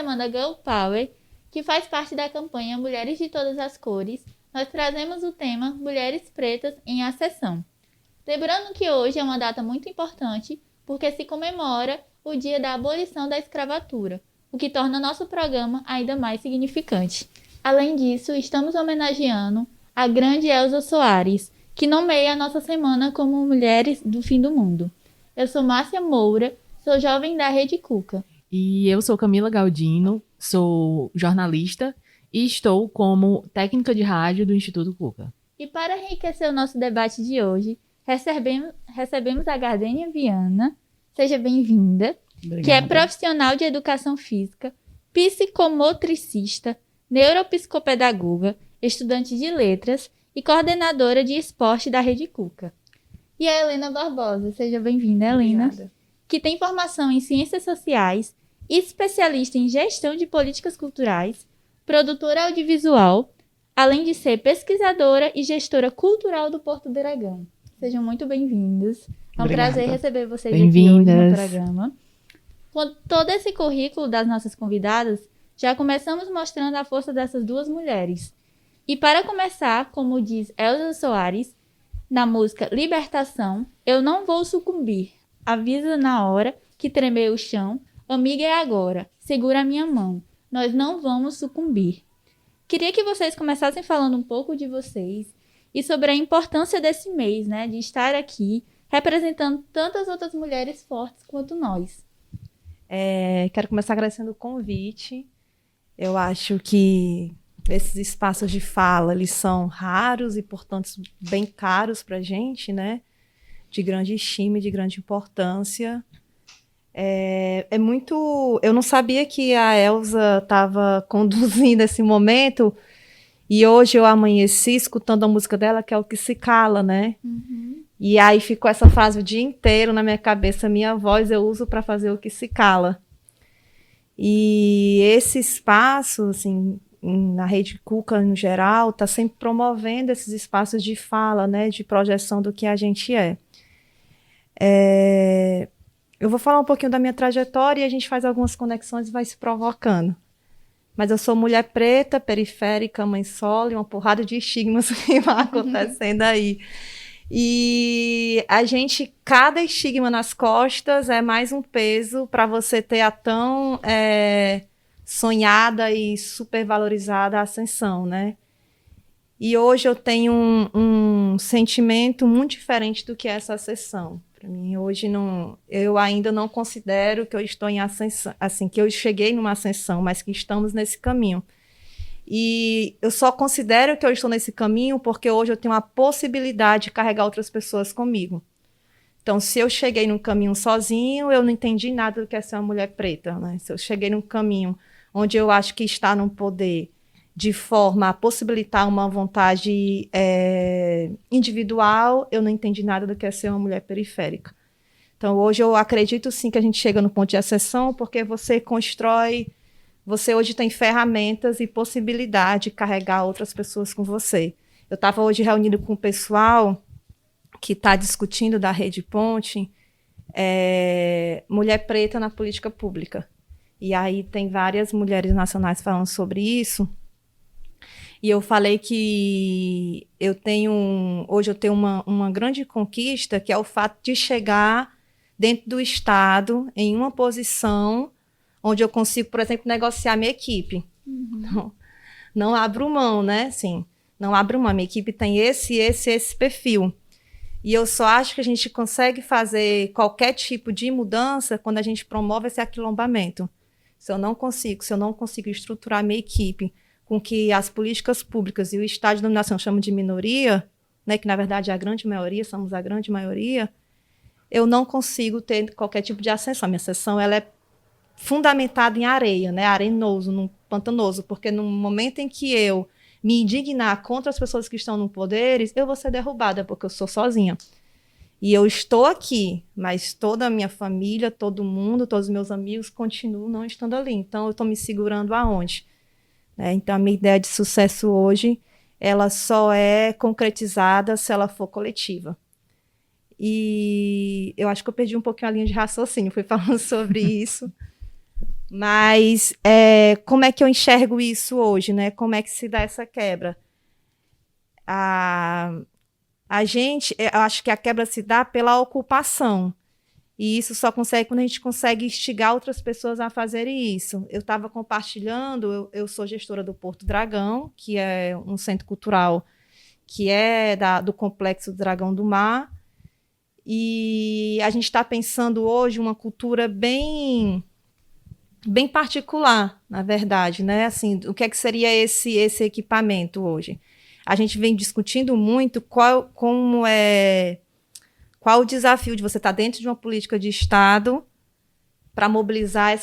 semana Girl Power, que faz parte da campanha Mulheres de Todas as Cores, nós trazemos o tema Mulheres Pretas em Ascensão. Lembrando que hoje é uma data muito importante porque se comemora o dia da abolição da escravatura, o que torna nosso programa ainda mais significante. Além disso, estamos homenageando a grande Elza Soares, que nomeia a nossa semana como Mulheres do Fim do Mundo. Eu sou Márcia Moura, sou jovem da Rede Cuca. E eu sou Camila Galdino, sou jornalista e estou como técnica de rádio do Instituto Cuca. E para enriquecer o nosso debate de hoje, recebemos a Gardênia Viana, seja bem-vinda, que é profissional de educação física, psicomotricista, neuropsicopedagoga, estudante de letras e coordenadora de esporte da Rede Cuca. E a Helena Barbosa, seja bem-vinda, Helena, Obrigada. Que tem formação em ciências sociais, especialista em gestão de políticas culturais, produtora audiovisual, além de ser pesquisadora e gestora cultural do Porto Dragão. Sejam muito bem-vindos. É um prazer receber vocês aqui hoje no programa. Com todo esse currículo das nossas convidadas, já começamos mostrando a força dessas duas mulheres. E para começar, como diz Elza Soares, na música Libertação, eu não vou sucumbir. Avisa na hora que tremeu o chão. Amiga, é agora. Segura a minha mão. Nós não vamos sucumbir. Queria que vocês começassem falando um pouco de vocês e sobre a importância desse mês, né? De estar aqui representando tantas outras mulheres fortes quanto nós. Quero começar agradecendo o convite. Eu acho que esses espaços de fala, eles são raros e, portanto, bem caros para a gente, né? De grande estima e de grande importância. Eu não sabia que a Elza estava conduzindo esse momento e hoje eu amanheci escutando a música dela, que é O Que Se Cala, né? Uhum. E aí ficou essa frase o dia inteiro na minha cabeça, minha voz eu uso para fazer o que se cala. E esse espaço, assim, na Rede Cuca no geral, está sempre promovendo esses espaços de fala, né, de projeção do que a gente é. Eu vou falar um pouquinho da minha trajetória e a gente faz algumas conexões e vai se provocando. Mas eu sou mulher preta, periférica, mãe solo e uma porrada de estigmas que vão acontecendo aí. E cada estigma nas costas é mais um peso para você ter a tão sonhada e supervalorizada ascensão, né? E hoje eu tenho um sentimento muito diferente do que essa ascensão. Para mim, hoje eu ainda não considero que eu estou em ascensão, assim, que eu cheguei numa ascensão, mas que estamos nesse caminho. E eu só considero que eu estou nesse caminho porque hoje eu tenho a possibilidade de carregar outras pessoas comigo. Então, se eu cheguei num caminho sozinho, eu não entendi nada do que é ser uma mulher preta, né? Se eu cheguei num caminho onde eu acho que está num poder de forma a possibilitar uma vontade individual, eu não entendi nada do que é ser uma mulher periférica. Então, hoje eu acredito sim que a gente chega no ponto de ascensão porque você hoje tem ferramentas e possibilidade de carregar outras pessoas com você. Eu estava hoje reunido com o pessoal que está discutindo da Rede Ponte, mulher preta na política pública. E aí tem várias mulheres nacionais falando sobre isso. E eu falei que hoje eu tenho uma grande conquista, que é o fato de chegar dentro do Estado em uma posição onde eu consigo, por exemplo, negociar minha equipe. Uhum. Não abro mão, né? Assim, não abro mão. Minha equipe tem esse perfil. E eu só acho que a gente consegue fazer qualquer tipo de mudança quando a gente promove esse aquilombamento. Se eu não consigo estruturar minha equipe com que as políticas públicas e o Estado de dominação chamam de minoria, né, que na verdade é a grande maioria, somos a grande maioria, eu não consigo ter qualquer tipo de ascensão. A minha ascensão ela é fundamentada em areia, né, arenoso, num pantanoso, porque no momento em que eu me indignar contra as pessoas que estão no poder, eu vou ser derrubada, porque eu sou sozinha. E eu estou aqui, mas toda a minha família, todo mundo, todos os meus amigos continuam não estando ali. Então, eu estou me segurando aonde? Então, a minha ideia de sucesso hoje, ela só é concretizada se ela for coletiva. E eu acho que eu perdi um pouquinho a linha de raciocínio, fui falando sobre isso. Mas como é que eu enxergo isso hoje, né? Como é que se dá essa quebra? A gente, eu acho que a quebra se dá pela ocupação. E isso só consegue quando a gente consegue instigar outras pessoas a fazerem isso. Eu estava compartilhando, eu sou gestora do Porto Dragão, que é um centro cultural que é do Complexo do Dragão do Mar. E a gente está pensando hoje uma cultura bem particular, na verdade, né? Assim, o que é que seria esse equipamento hoje? A gente vem discutindo muito qual o desafio de você estar dentro de uma política de Estado para mobilizar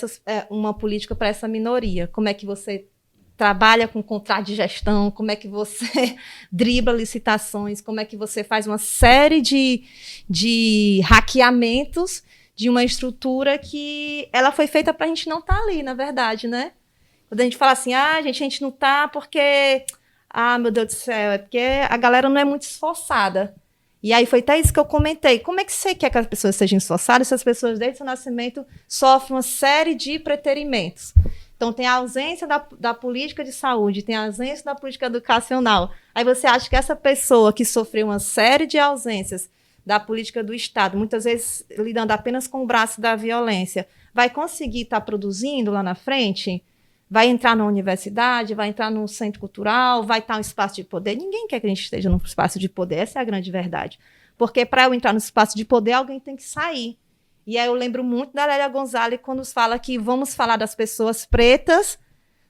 uma política para essa minoria. Como é que você trabalha com contrato de gestão, como é que você dribla licitações, como é que você faz uma série de hackeamentos de uma estrutura que ela foi feita para a gente não estar ali, na verdade, né? Quando a gente fala assim, a gente não está porque... meu Deus do céu, é porque a galera não é muito esforçada. E aí foi até isso que eu comentei. Como é que você quer que as pessoas sejam esforçadas se as pessoas, desde o nascimento, sofrem uma série de preterimentos? Então, tem a ausência da política de saúde, tem a ausência da política educacional. Aí você acha que essa pessoa que sofreu uma série de ausências da política do Estado, muitas vezes lidando apenas com o braço da violência, vai conseguir estar produzindo lá na frente? Vai entrar na universidade, vai entrar num centro cultural, vai estar no espaço de poder? Ninguém quer que a gente esteja num espaço de poder, essa é a grande verdade. Porque para eu entrar no espaço de poder, alguém tem que sair. E aí eu lembro muito da Lélia Gonzalez quando fala que vamos falar das pessoas pretas,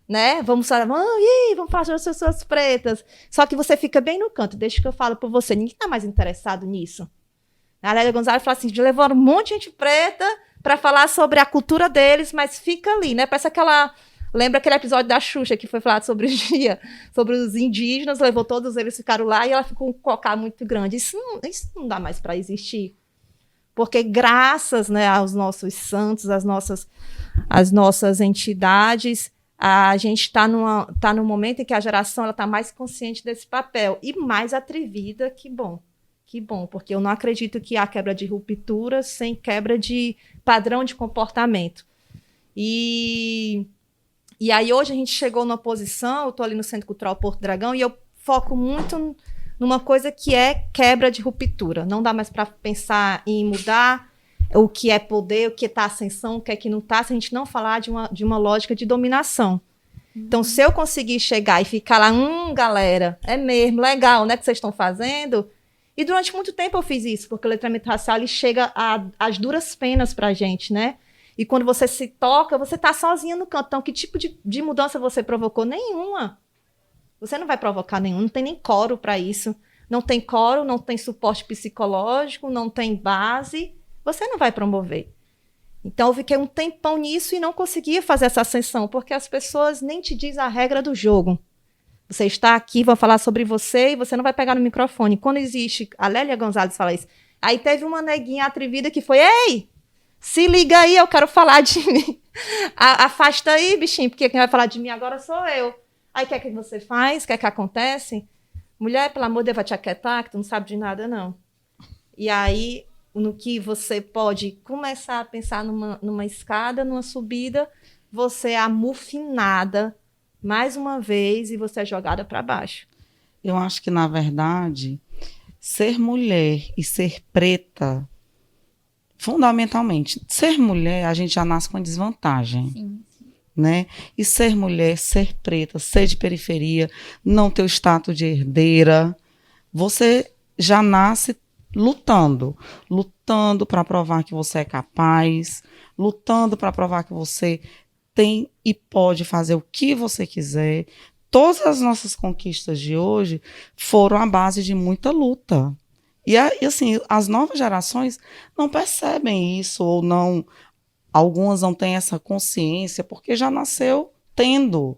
né? Vamos falar das pessoas pretas. Só que você fica bem no canto, deixa que eu falo por você. Ninguém está mais interessado nisso. A Lélia Gonzalez fala assim, levou um monte de gente preta para falar sobre a cultura deles, mas fica ali, né? Parece aquela... Lembra aquele episódio da Xuxa que foi falado sobre os indígenas, levou todos eles, ficaram lá e ela ficou com um cocá muito grande. Isso não dá mais para existir. Porque graças, né, aos nossos santos, às nossas entidades, a gente está num momento em que a geração está mais consciente desse papel e mais atrevida, que bom. Que bom, porque eu não acredito que há quebra de ruptura sem quebra de padrão de comportamento. E aí hoje a gente chegou numa posição, eu estou ali no Centro Cultural Porto Dragão, e eu foco muito numa coisa que é quebra de ruptura. Não dá mais para pensar em mudar o que é poder, o que está ascensão, o que é que não está, se a gente não falar de uma lógica de dominação. Então, se eu conseguir chegar e ficar lá, galera, é mesmo, legal, né, que vocês estão fazendo? E durante muito tempo eu fiz isso, porque o letramento racial ele chega às duras penas para a gente, né? E quando você se toca, você está sozinha no canto. Então, que tipo de mudança você provocou? Nenhuma. Você não vai provocar nenhum, não tem nem coro para isso. Não tem coro, não tem suporte psicológico, não tem base. Você não vai promover. Então, eu fiquei um tempão nisso e não conseguia fazer essa ascensão, porque as pessoas nem te dizem a regra do jogo. Você está aqui, vão falar sobre você e você não vai pegar no microfone. Quando existe... A Lélia Gonzalez fala isso. Aí teve uma neguinha atrevida que foi, ei, se liga aí, eu quero falar de mim. Afasta aí, bichinho, porque quem vai falar de mim agora sou eu. Aí o que é que você faz? O que é que acontece? Mulher, pelo amor de Deus, vai te aquietar, que tu não sabe de nada, não. E aí, no que você pode começar a pensar numa escada, numa subida, você é amufinada mais uma vez e você é jogada para baixo. Eu acho que, na verdade, ser mulher e ser preta, fundamentalmente, ser mulher, a gente já nasce com desvantagem. Sim. Né? E ser mulher, ser preta, ser de periferia, não ter o status de herdeira, você já nasce lutando para provar que você é capaz, lutando para provar que você tem e pode fazer o que você quiser. Todas as nossas conquistas de hoje foram à base de muita luta. E assim, as novas gerações não percebem isso ou não. Algumas não têm essa consciência porque já nasceu tendo.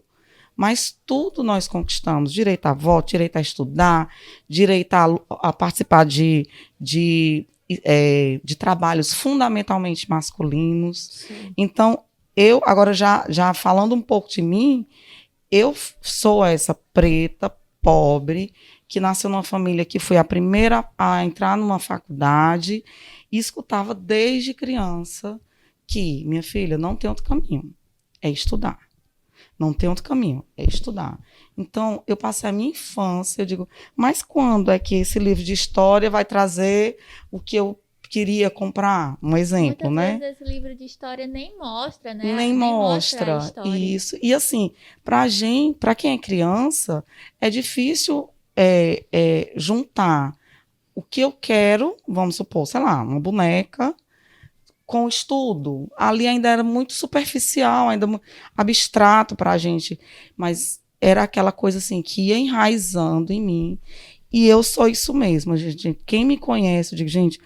Mas tudo nós conquistamos. Direito a voto, direito a estudar, direito a participar de trabalhos fundamentalmente masculinos. Sim. Então, eu, agora já falando um pouco de mim, eu sou essa preta, pobre, que nasceu numa família que foi a primeira a entrar numa faculdade e escutava desde criança que, minha filha, não tem outro caminho. é estudar. Não tem outro caminho, é estudar. Então, eu passei a minha infância, eu digo, mas quando é que esse livro de história vai trazer o que eu queria comprar? Um exemplo, Muitas né? vezes esse livro de história nem mostra, né? Nem mostra a mostra história. isso. E assim, para quem é criança, é difícil juntar o que eu quero, vamos supor, sei lá, uma boneca com estudo. Ali ainda era muito superficial, ainda abstrato para a gente, mas era aquela coisa assim que ia enraizando em mim. E eu sou isso mesmo, gente. Quem me conhece, eu digo, gente,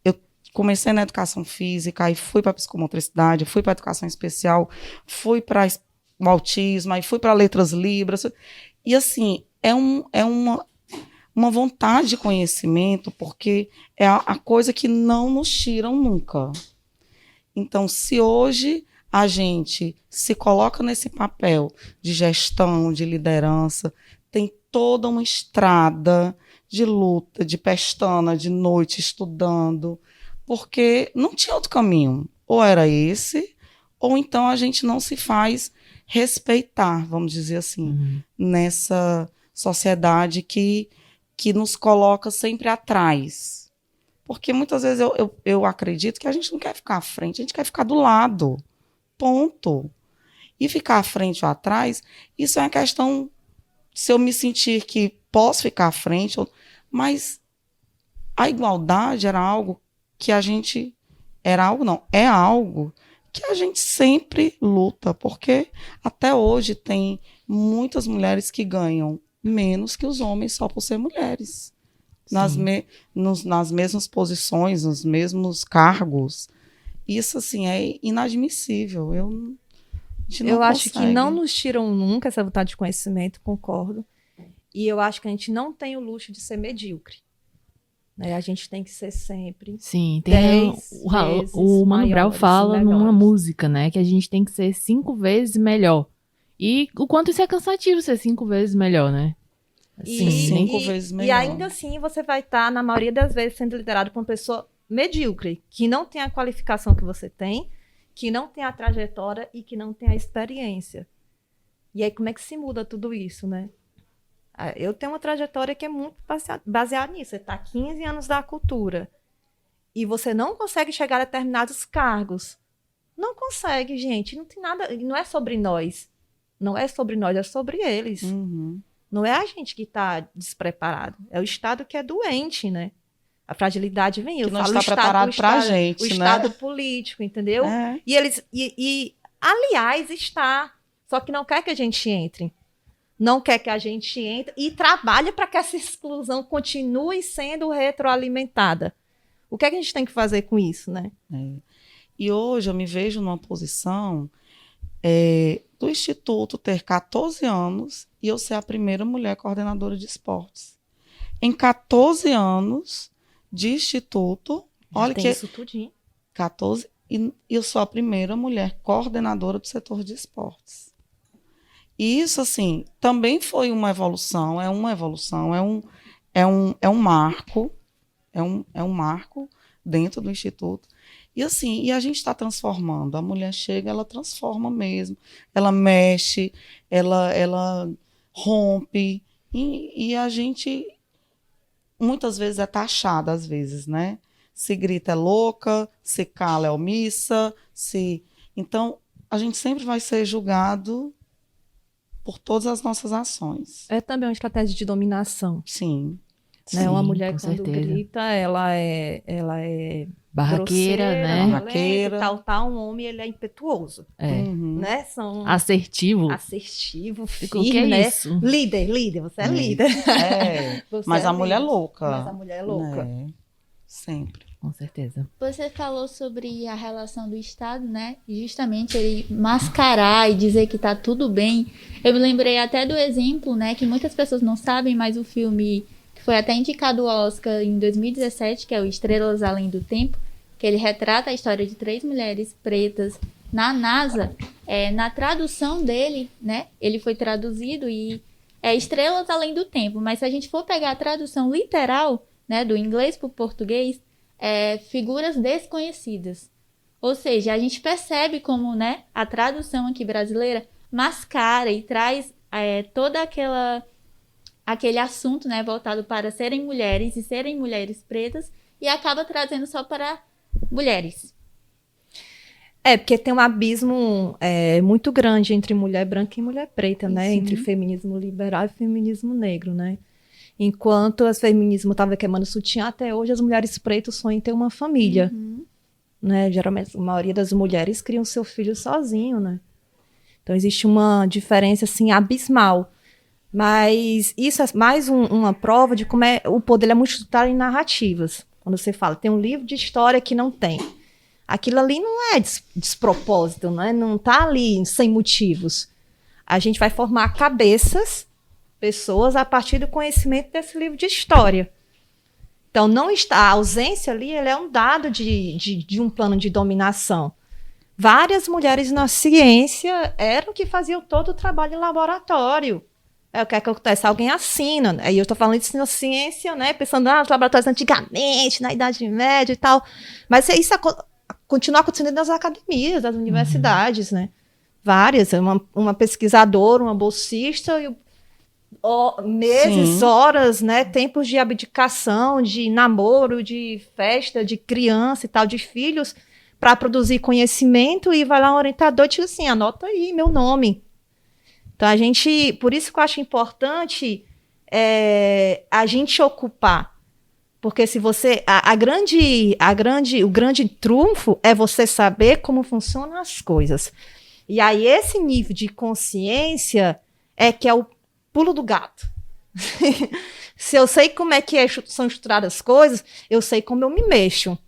eu comecei na educação física, aí fui para psicomotricidade, fui para educação especial, fui para o autismo, aí fui para letras libras. E assim, é uma vontade de conhecimento, porque é a coisa que não nos tiram nunca. Então, se hoje a gente se coloca nesse papel de gestão, de liderança, tem toda uma estrada de luta, de pestana, de noite estudando, porque não tinha outro caminho. Ou era esse, ou então a gente não se faz respeitar, vamos dizer assim, nessa sociedade que nos coloca sempre atrás. Porque muitas vezes eu acredito que a gente não quer ficar à frente, a gente quer ficar do lado. Ponto. E ficar à frente ou atrás, isso é uma questão, se eu me sentir que posso ficar à frente, mas a igualdade era algo que a gente... é algo que a gente sempre luta, porque até hoje tem muitas mulheres que ganham menos que os homens só por ser mulheres. Nas mesmas posições, nos mesmos cargos. Isso, assim, é inadmissível. A gente não Eu acho que consegue. não nos tiram nunca essa vontade de conhecimento, concordo. E eu acho que a gente não tem o luxo de ser medíocre. Né? A gente tem que ser sempre. Sim, tem 10 o Mano Brown maiores, fala numa melhores. música, né, que a gente tem que ser 5 vezes melhor. E o quanto isso é cansativo ser 5 vezes melhor, né? Assim, E- nem- 5 vezes E melhor. ainda assim você vai estar, na maioria das vezes, sendo liderado por uma pessoa medíocre, que não tem a qualificação que você tem, que não tem a trajetória e que não tem a experiência. E aí, como é que se muda tudo isso, né? Eu tenho uma trajetória que é muito baseada nisso. Você está 15 anos da cultura e você não consegue chegar a determinados cargos. Não consegue, gente. Não tem nada. Não é sobre nós. Não é sobre nós, é sobre eles. Uhum. Não é a gente que está despreparado. É o Estado que é doente, né? A fragilidade vem. Eu Que não falo está o Estado, preparado o pra Estado- gente, o né? Estado político, entendeu? É. E eles, aliás, está. Só que não quer que a gente entre. Não quer que a gente entre e trabalha para que essa exclusão continue sendo retroalimentada. O que é que a gente tem que fazer com isso, né? E hoje eu me vejo numa posição do Instituto ter 14 anos e eu ser a primeira mulher coordenadora de esportes. Em 14 anos de Instituto, olha Tem que isso tudinho. 14, e eu sou a primeira mulher coordenadora do setor de esportes. E isso, assim, também foi uma evolução, é um marco, é um marco dentro do Instituto. E assim, e a gente está transformando. A mulher chega, ela transforma mesmo. Ela mexe, ela rompe. E a gente, muitas vezes, é taxada, às vezes, né? Se grita é louca, se cala é omissa. Então, a gente sempre vai ser julgado por todas as nossas ações. É também uma estratégia de dominação. Sim. Né? Sim, Uma mulher, com quando certeza. grita, ela é Barraqueira, grosseira, né? violenta Barraqueira. e tal. Um homem, ele é impetuoso. É. Uhum. Né? São Assertivo. assertivo, O que firme, é né? isso? Líder, você é líder. Você Mas é a mulher é líder. louca. Mas a mulher é louca. Né? Sempre. Com certeza. Você falou sobre a relação do Estado, né? E justamente ele mascarar e dizer que tá tudo bem. Eu me lembrei até do exemplo, né? Que muitas pessoas não sabem, mas o filme que foi até indicado ao Oscar em 2017, que é o Estrelas Além do Tempo, que ele retrata a história de 3 mulheres pretas na NASA. Na tradução dele, né? Ele foi traduzido e é Estrelas Além do Tempo. Mas se a gente for pegar a tradução literal, né? Do inglês para o português, figuras desconhecidas. Ou seja, a gente percebe como, né, a tradução aqui brasileira mascara e traz toda aquele assunto, né, voltado para serem mulheres e serem mulheres pretas e acaba trazendo só para mulheres. Porque tem um abismo muito grande entre mulher branca e mulher preta, né? Sim. Entre feminismo liberal e feminismo negro, né? Enquanto o feminismo estava queimando sutiã, até hoje as mulheres pretas sonham em ter uma família. Né? Geralmente, a maioria das mulheres criam seu filho sozinho, né? Então, existe uma diferença, assim, abismal. Mas isso é mais uma prova de como o poder é muito estruturado em narrativas. Quando você fala, tem um livro de história que não tem. Aquilo ali não é despropósito, né? Não está ali sem motivos. A gente vai formar cabeças, pessoas, a partir do conhecimento desse livro de história. Então, não está, a ausência ali ele é um dado de um plano de dominação. Várias mulheres na ciência eram que faziam todo o trabalho em laboratório. O que é que acontece? Alguém assina. Aí eu estou falando isso na ciência, né? Pensando nos laboratórios antigamente, na Idade Média e tal. Mas isso continua acontecendo nas academias, das universidades, né? Várias. Uma pesquisadora, uma bolsista, meses, horas, né? Tempos de abdicação, de namoro, de festa, de criança e tal, de filhos, para produzir conhecimento, e vai lá um orientador e diz assim, anota aí meu nome. Então, por isso que eu acho importante a gente ocupar. Porque se você. O grande trunfo é você saber como funcionam as coisas. E aí, esse nível de consciência que é o pulo do gato. Se eu sei como é que são estruturadas as coisas, eu sei como eu me mexo.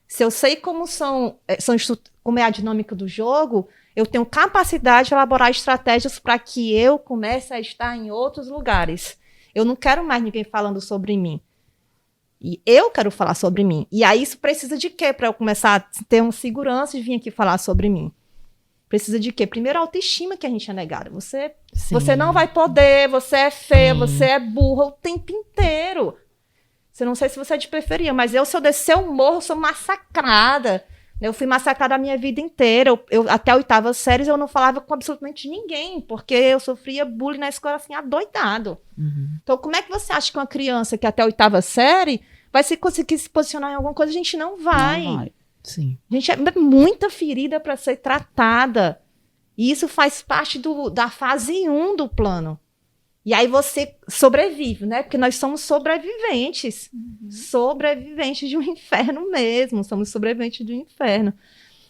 Se eu sei como como é a dinâmica do jogo, eu tenho capacidade de elaborar estratégias para que eu comece a estar em outros lugares. Eu não quero mais ninguém falando sobre mim. E eu quero falar sobre mim. E aí isso precisa de quê para eu começar a ter uma segurança de vir aqui falar sobre mim? Precisa de quê? Primeiro, a autoestima que a gente é negada. Você não vai poder, você é feia, você é burra o tempo inteiro. Eu não sei se você é de periferia, mas se eu descer o morro, eu sou massacrada. Eu fui massacrada a minha vida inteira. Eu até a 8ª série eu não falava com absolutamente ninguém, porque eu sofria bullying na escola assim, adoidado. Então, como é que você acha que uma criança que até a 8ª série vai conseguir se posicionar em alguma coisa? A gente não vai. Não vai. Sim. A gente é muita ferida para ser tratada. E isso faz parte da fase 1 do plano. E aí você sobrevive, né? Porque nós somos sobreviventes. Sobreviventes de um inferno mesmo. Somos sobreviventes de um inferno.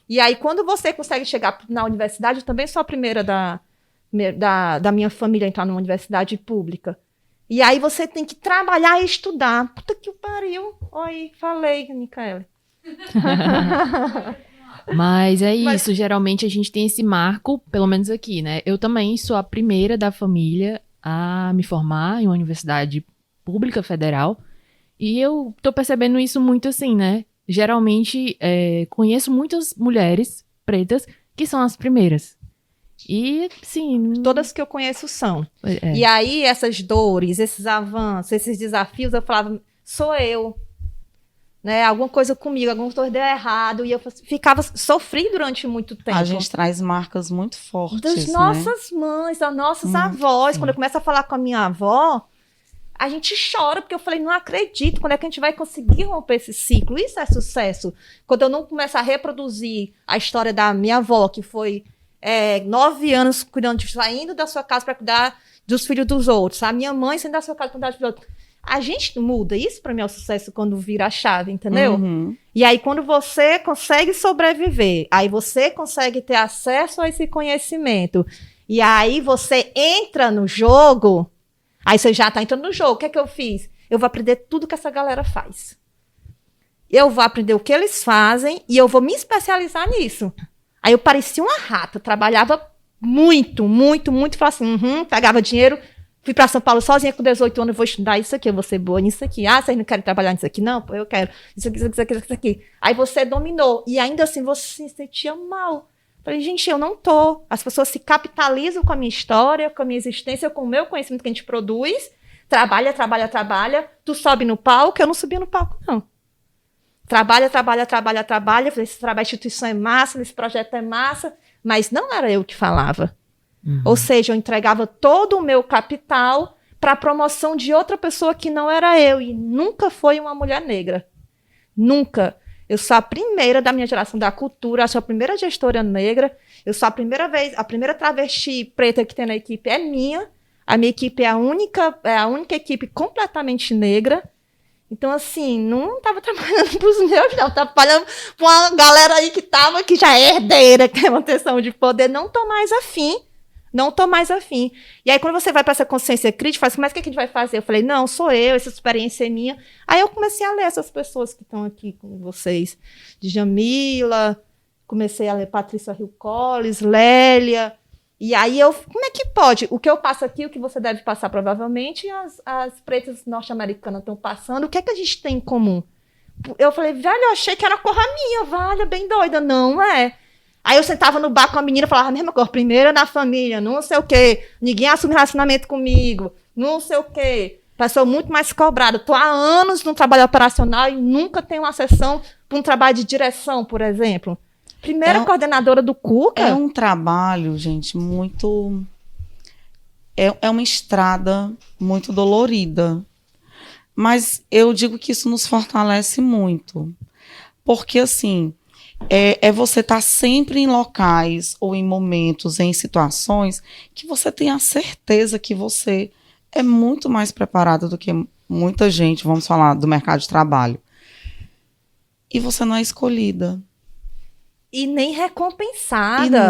E aí, quando você consegue chegar na universidade, eu também sou a primeira da minha família a entrar numa universidade pública. E aí você tem que trabalhar e estudar. Puta que pariu. Oi, falei, Micaela. Mas é isso, geralmente a gente tem esse marco, pelo menos aqui, né? Eu também sou a primeira da família a me formar em uma universidade pública federal, e eu tô percebendo isso muito assim, né? Geralmente conheço muitas mulheres pretas que são as primeiras. E, sim... Todas que eu conheço são. E aí, essas dores, esses avanços, esses desafios, eu falava, sou eu. Né, alguma coisa comigo, alguma coisa deu errado, e eu sofri durante muito tempo. A gente traz marcas muito fortes, das nossas mães, das nossas avós. Sim. Quando eu começo a falar com a minha avó, a gente chora, porque eu falei, não acredito, quando é que a gente vai conseguir romper esse ciclo? Isso é sucesso. Quando eu não começo a reproduzir a história da minha avó, que foi 9 anos saindo da sua casa para cuidar dos filhos dos outros, a minha mãe saindo da sua casa para cuidar dos filhos dos outros. A gente muda. Isso, para mim, é o sucesso quando vira a chave, entendeu? E aí, quando você consegue sobreviver, aí você consegue ter acesso a esse conhecimento, e aí você entra no jogo, aí você já está entrando no jogo. O que é que eu fiz? Eu vou aprender tudo que essa galera faz. Eu vou aprender o que eles fazem e eu vou me especializar nisso. Aí eu parecia uma rata, trabalhava muito, muito, muito, falava assim, pegava dinheiro. Fui para São Paulo sozinha com 18 anos, eu vou estudar isso aqui, eu vou ser boa nisso aqui. Ah, vocês não querem trabalhar nisso aqui? Não, pô, eu quero. Isso aqui, isso aqui, isso aqui. Aí você dominou. E ainda assim você se sentia mal. Falei, gente, eu não tô. As pessoas se capitalizam com a minha história, com a minha existência, com o meu conhecimento que a gente produz. Trabalha. Tu sobe no palco, eu não subia no palco, não. trabalha. Eu falei, esse trabalho, a instituição é massa, esse projeto é massa, mas não era eu que falava. Ou seja, eu entregava todo o meu capital para a promoção de outra pessoa que não era eu, e nunca foi uma mulher negra. Nunca. Eu sou a primeira da minha geração da cultura, eu sou a primeira gestora negra, eu sou a primeira travesti preta que tem na equipe é minha. A minha equipe é a única equipe completamente negra. Então, assim, não estava trabalhando para os meus, não. Estava trabalhando para uma galera aí que já é herdeira, que é uma questão de poder. Não estou mais afim. E aí, quando você vai para essa consciência crítica, fala assim, mas o que a gente vai fazer? Eu falei, não, sou eu, essa experiência é minha. Aí eu comecei a ler essas pessoas que estão aqui com vocês. Djamila, comecei a ler Patrícia Hill Collins, Lélia. E aí como é que pode? O que eu passo aqui, o que você deve passar provavelmente, as pretas norte-americanas estão passando, o que é que a gente tem em comum? Eu falei, velho, eu achei que era corra minha, velho, bem doida. Não é. Aí eu sentava no bar com a menina e falava, mesma coisa, primeira na família, não sei o quê, ninguém assume relacionamento comigo, não sei o quê. Pessoa muito mais cobrada. Estou há anos no trabalho operacional e nunca tenho uma sessão para um trabalho de direção, por exemplo. Primeira coordenadora do Cuca. É um trabalho, gente, muito... É uma estrada muito dolorida. Mas eu digo que isso nos fortalece muito. Porque, assim, você estar sempre em locais ou em momentos, em situações que você tem a certeza que você é muito mais preparada do que muita gente, vamos falar, do mercado de trabalho. E você não é escolhida. E nem recompensada.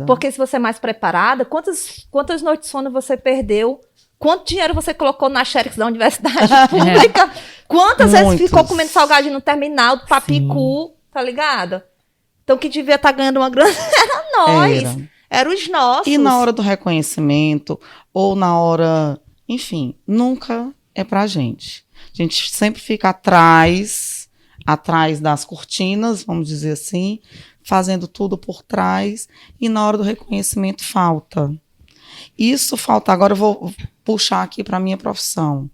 Porque se você é mais preparada, quantas noites de sono você perdeu? Quanto dinheiro você colocou na xerox da universidade pública? Quantas vezes ficou comendo salgadinho no terminal do Papicu, tá ligado? Então, que devia estar ganhando uma grana era nós. Era os nossos. E na hora do reconhecimento, ou na hora... Enfim, nunca é pra gente. A gente sempre fica atrás das cortinas, vamos dizer assim, fazendo tudo por trás, e na hora do reconhecimento falta. Isso falta. Agora eu vou puxar aqui para a minha profissão.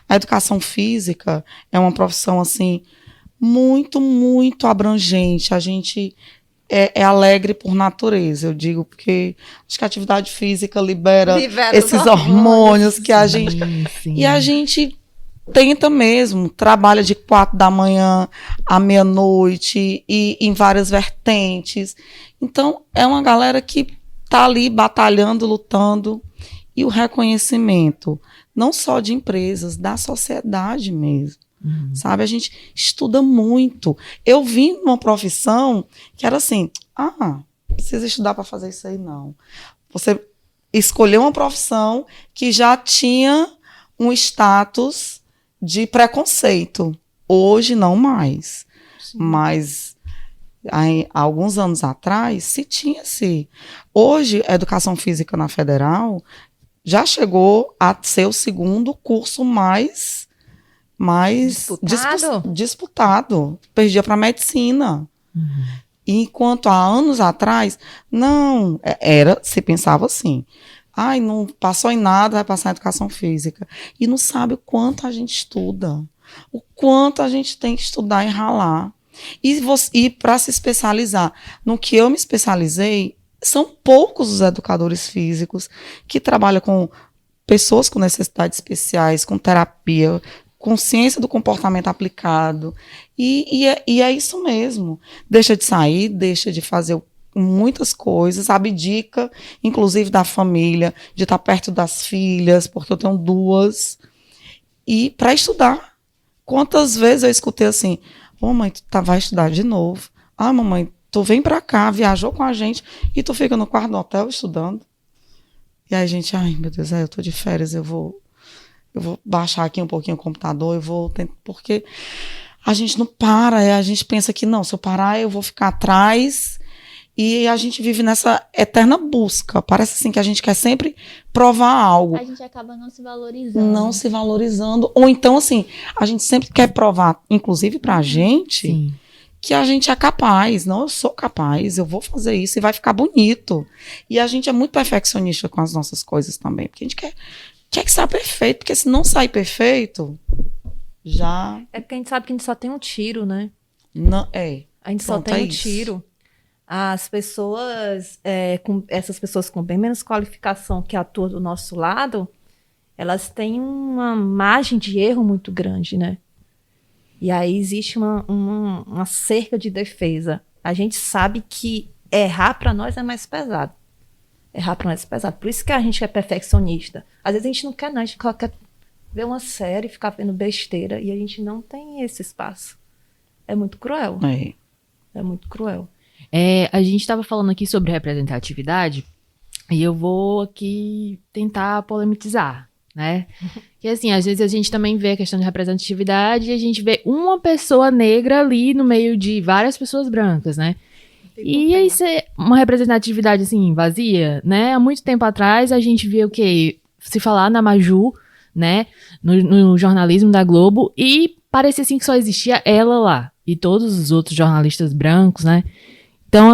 A educação física é uma profissão, assim, muito, muito abrangente. A gente é alegre por natureza, eu digo, porque acho que a atividade física libera esses hormônios que a gente... Sim. E a gente... tenta mesmo, trabalha de 4 da manhã à meia-noite e em várias vertentes. Então, é uma galera que está ali batalhando, lutando. E o reconhecimento, não só de empresas, da sociedade mesmo. Sabe? A gente estuda muito. Eu vim numa profissão que era assim, não precisa estudar para fazer isso aí, não. Você escolheu uma profissão que já tinha um status de preconceito. Hoje, não mais. Sim. Mas, há alguns anos atrás, se tinha-se. Hoje, a educação física na Federal já chegou a ser o segundo curso mais disputado. Perdia para medicina. Enquanto há anos atrás, não, se pensava assim, não passou em nada, vai passar em educação física. E não sabe o quanto a gente estuda, o quanto a gente tem que estudar e ralar. E para se especializar, no que eu me especializei, são poucos os educadores físicos que trabalham com pessoas com necessidades especiais, com terapia, com ciência do comportamento aplicado. E é isso mesmo. Deixa de sair, deixa de fazer muitas coisas, abdica, inclusive da família, de estar perto das filhas, porque eu tenho 2, e para estudar. Quantas vezes eu escutei assim, mãe, tu vai estudar de novo. Mamãe, tu vem para cá, viajou com a gente, e tu fica no quarto do hotel estudando. E aí a gente, meu Deus, eu tô de férias, eu vou baixar aqui um pouquinho o computador, eu vou tentar, porque a gente não para, a gente pensa que não, se eu parar eu vou ficar atrás, e a gente vive nessa eterna busca. Parece assim que a gente quer sempre provar algo. A gente acaba não se valorizando. Não se valorizando. Ou então, assim, a gente sempre quer provar, inclusive pra gente, sim, que a gente é capaz. Não, eu sou capaz, eu vou fazer isso e vai ficar bonito. E a gente é muito perfeccionista com as nossas coisas também. Porque a gente quer que saia perfeito. Porque se não sair perfeito, já É porque a gente sabe que a gente só tem um tiro, né? não é. A gente só Pronto, tem é um isso. tiro. As pessoas, essas pessoas com bem menos qualificação que atuam do nosso lado, elas têm uma margem de erro muito grande, né? E aí existe uma cerca de defesa. A gente sabe que errar para nós é mais pesado. Errar para nós é pesado. Por isso que a gente é perfeccionista. Às vezes a gente não quer, não. A gente quer ver uma série, ficar vendo besteira, e a gente não tem esse espaço. É muito cruel. É muito cruel. A gente estava falando aqui sobre representatividade e eu vou aqui tentar polemizar, né? Que assim, às vezes a gente também vê a questão de representatividade e a gente vê uma pessoa negra ali no meio de várias pessoas brancas, né? E aí uma representatividade assim, vazia, né? Há muito tempo atrás a gente via o quê? Se falar na Maju, né? No jornalismo da Globo e parecia assim que só existia ela lá e todos os outros jornalistas brancos, né? Então,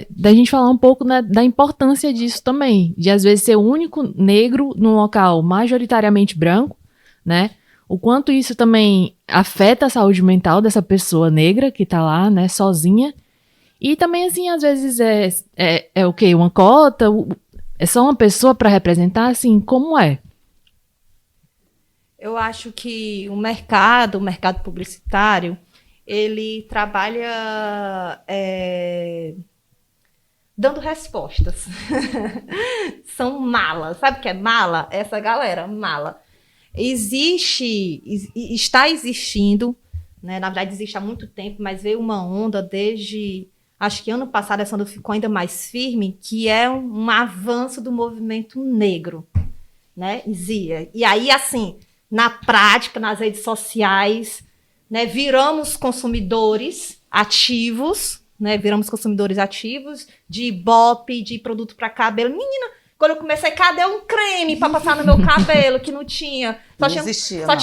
da gente falar um pouco da importância disso também, de às vezes ser o único negro num local majoritariamente branco, né? O quanto isso também afeta a saúde mental dessa pessoa negra que tá lá, né, sozinha. E também, assim, às vezes é o quê? Uma cota? É só uma pessoa para representar? Assim, como é? Eu acho que o mercado publicitário, ele trabalha dando respostas. São malas. Sabe o que é mala? Essa galera, mala. Está existindo, né? Na verdade existe há muito tempo, mas veio uma onda desde, acho que ano passado essa onda ficou ainda mais firme, que é um avanço do movimento negro, né? E aí, assim, na prática, nas redes sociais, né, viramos consumidores ativos, né? Viramos consumidores ativos de Ibope, de produto para cabelo. Menina, quando eu comecei, cadê um creme para passar no meu cabelo que não tinha? Não existia, não.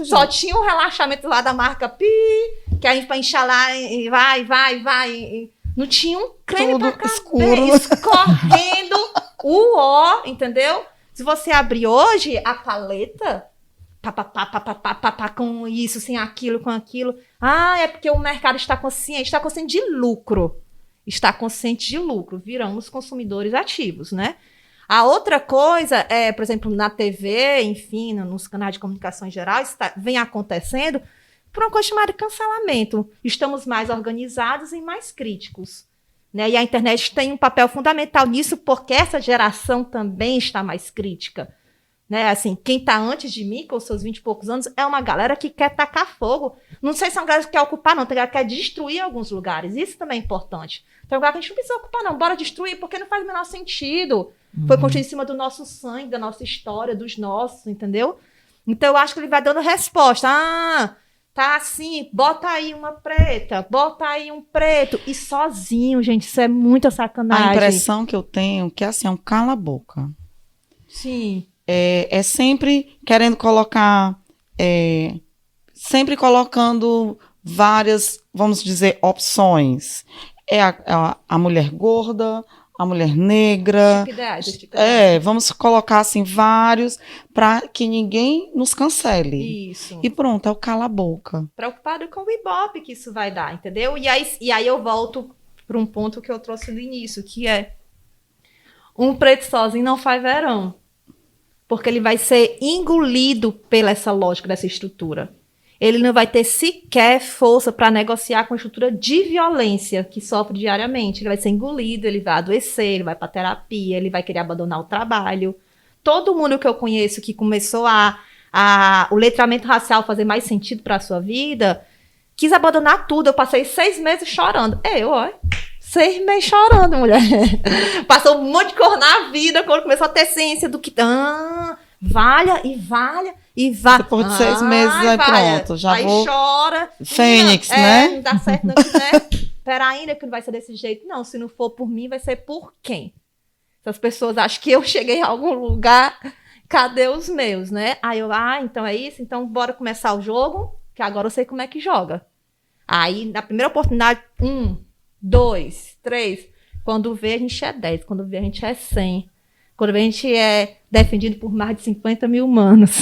Só tinha um relaxamento lá da marca Pi, que a gente para inchar lá e vai. Não tinha um creme para cabelo. Escuro. Escorrendo o ó, entendeu? Se você abrir hoje a paleta, com isso, sem aquilo, com aquilo. É porque o mercado está consciente de lucro. Está consciente de lucro. Viramos consumidores ativos, né? A outra coisa é, por exemplo, na TV, enfim, nos canais de comunicação em geral, vem acontecendo por uma coisa chamada cancelamento. Estamos mais organizados e mais críticos. Né? E a internet tem um papel fundamental nisso, porque essa geração também está mais crítica. Né? Assim, quem está antes de mim, com os seus 20 e poucos anos, é uma galera que quer tacar fogo. Não sei se é uma galera que quer ocupar, não. Tem galera que quer destruir alguns lugares. Isso também é importante. Tem lugar que a gente não precisa ocupar, não. Bora destruir, porque não faz o menor sentido. Foi construído em cima do nosso sangue, da nossa história, dos nossos, entendeu? Então, eu acho que ele vai dando resposta. Tá assim, bota aí uma preta, bota aí um preto. E sozinho, gente, isso é muita sacanagem. A impressão que eu tenho que assim, é um cala-boca. Sim. É sempre querendo colocar, sempre colocando várias, vamos dizer, opções. A mulher gorda, a mulher negra. Vamos colocar assim vários para que ninguém nos cancele. Isso. E pronto, é o cala-boca. Preocupado com o Ibope que isso vai dar, entendeu? E aí eu volto para um ponto que eu trouxe no início, que é um preto sozinho não faz verão. Porque ele vai ser engolido pela essa lógica dessa estrutura. Ele não vai ter sequer força para negociar com a estrutura de violência que sofre diariamente. Ele vai ser engolido, ele vai adoecer, ele vai para terapia, ele vai querer abandonar o trabalho. Todo mundo que eu conheço que começou o letramento racial fazer mais sentido para a sua vida, quis abandonar tudo. Eu passei 6 meses chorando. 6 meses chorando, mulher. Passou um monte de cor na vida quando começou a ter ciência do que... valha. Depois de 6 meses, aí pronto. Já aí vou... chora. Fênix, né? Não dá certo, não quiser. Pera ainda que não vai ser desse jeito. Não, se não for por mim, vai ser por quem? Se as pessoas acham que eu cheguei a algum lugar, cadê os meus, né? Aí eu, então é isso? Então bora começar o jogo, que agora eu sei como é que joga. Aí, na primeira oportunidade, 1, 2, 3. Quando vê, a gente é 10. Quando vê, a gente é 100. Quando vê, a gente é defendido por mais de 50 mil humanos.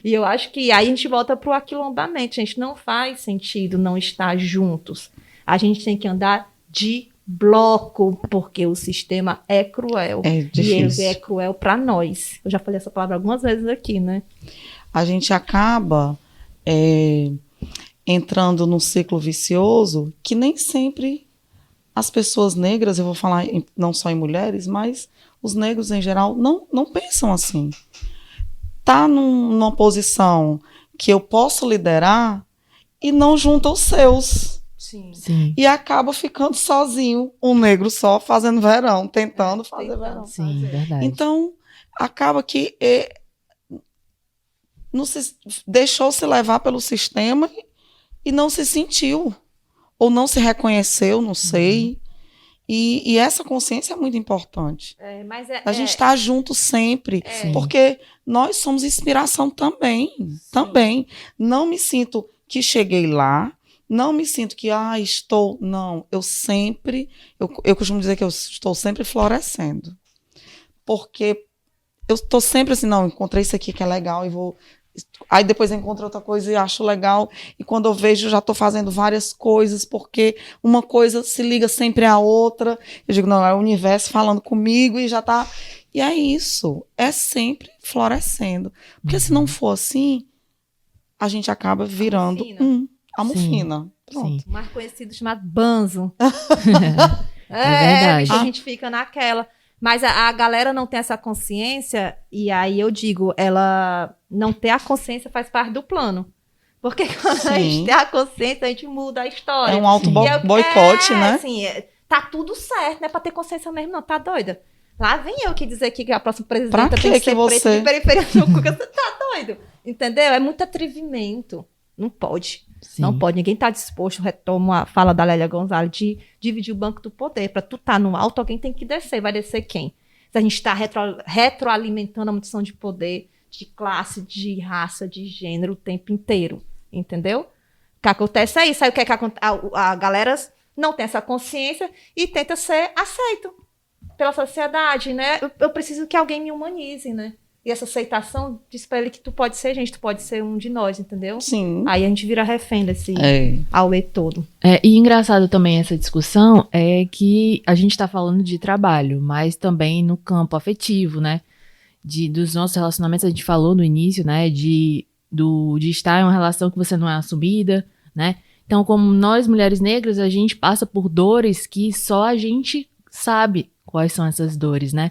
E eu acho que aí a gente volta para o aquilombamento. Gente, não faz sentido não estar juntos. A gente tem que andar de bloco, porque o sistema é cruel. É difícil. E ele é cruel para nós. Eu já falei essa palavra algumas vezes aqui, né? A gente acaba entrando num ciclo vicioso que nem sempre as pessoas negras, eu vou falar não só em mulheres, mas os negros em geral não pensam assim. Tá numa posição que eu posso liderar e não junta os seus. Sim. Sim, E acaba ficando sozinho, um negro só, fazendo verão, tentando fazer tentando. verão. sim, verdade. Então, acaba que não se deixou-se levar pelo sistema e não se sentiu, ou não se reconheceu, não sei. E essa consciência é muito importante. A gente está junto sempre, Sim. porque nós somos inspiração também. Também. Não me sinto que cheguei lá, não me sinto que estou. Não, eu costumo dizer que eu estou sempre florescendo. Porque eu estou sempre assim, não, encontrei isso aqui que é legal e vou. Aí depois eu encontro outra coisa e acho legal. E quando eu vejo, já estou fazendo várias coisas, porque uma coisa se liga sempre à outra. Eu digo, não, é o universo falando comigo e já está. E é isso. É sempre florescendo. Porque se não for assim, a gente acaba virando a mufina. Pronto. Sim. Mais conhecido chamado banzo. verdade. A gente fica naquela. Mas a galera não tem essa consciência, e aí eu digo, ela não ter a consciência faz parte do plano. Porque quando a gente tem a consciência, a gente muda a história. É um auto-boicote, né? Assim, tá tudo certo, não é pra ter consciência mesmo, não, tá doida? Lá vem eu que dizer que a próxima presidenta tem que ser preta de periferia do Cuca, você tá doido? Entendeu? É muito atrevimento. Não pode. Sim. Não pode. Ninguém tá disposto, retomo a fala da Lélia Gonzalez, de dividir o banco do poder. Pra tu tá no alto, alguém tem que descer. Vai descer quem? Se a gente tá retroalimentando a maldição de poder, de classe, de raça, de gênero o tempo inteiro. Entendeu? O que acontece é isso. Aí o que é que a galera não tem essa consciência e tenta ser aceito pela sociedade, né? Eu preciso que alguém me humanize, né? E essa aceitação diz pra ele que tu pode ser gente, tu pode ser um de nós, entendeu? Sim. Aí a gente vira refém desse auê todo. E engraçado também essa discussão é que a gente está falando de trabalho, mas também no campo afetivo, né? Dos nossos relacionamentos, a gente falou no início, né? De estar em uma relação que você não é assumida, né? Então, como nós, mulheres negras, a gente passa por dores que só a gente sabe quais são essas dores, né?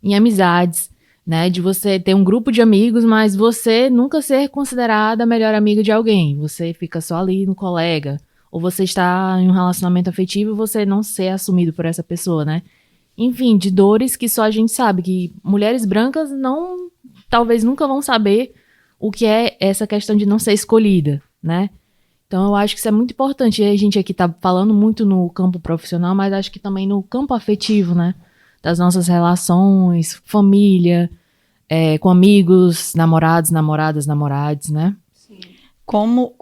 Em amizades, né, de você ter um grupo de amigos, mas você nunca ser considerada a melhor amiga de alguém. Você fica só ali no colega. Ou você está em um relacionamento afetivo e você não ser assumido por essa pessoa, né? Enfim, de dores que só a gente sabe. Que mulheres brancas talvez nunca vão saber o que é essa questão de não ser escolhida, né? Então eu acho que isso é muito importante. E a gente aqui tá falando muito no campo profissional, mas acho que também no campo afetivo, né? Das nossas relações, família, com amigos, namorados, namoradas, namorados, né? Sim. Como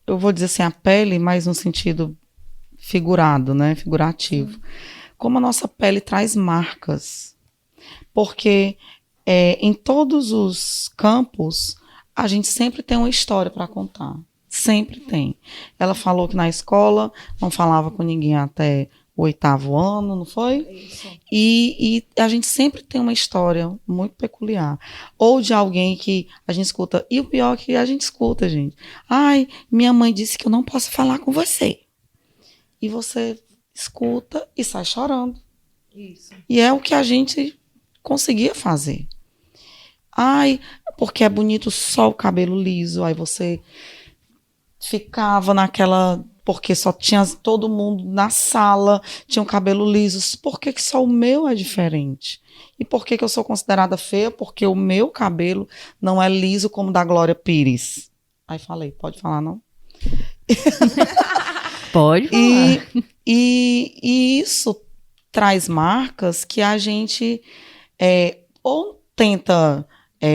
eu vou dizer assim, a pele, mas no sentido figurado, né? Figurativo. Como a nossa pele traz marcas. Porque em todos os campos, a gente sempre tem uma história para contar. Sempre tem. Ela falou que na escola não falava com ninguém até o 8º ano, não foi? Isso. E a gente sempre tem uma história muito peculiar. Ou de alguém que a gente escuta. E o pior é que a gente escuta, gente. Ai, minha mãe disse que eu não posso falar com você. E você escuta e sai chorando. Isso. E é o que a gente conseguia fazer. Ai, porque é bonito só o cabelo liso. Aí você ficava naquela... Porque só tinha todo mundo na sala, tinha um cabelo liso. Por que só o meu é diferente? E por que eu sou considerada feia? Porque o meu cabelo não é liso como o da Glória Pires. Aí falei, pode falar não? Pode falar. E isso traz marcas que a gente ou tenta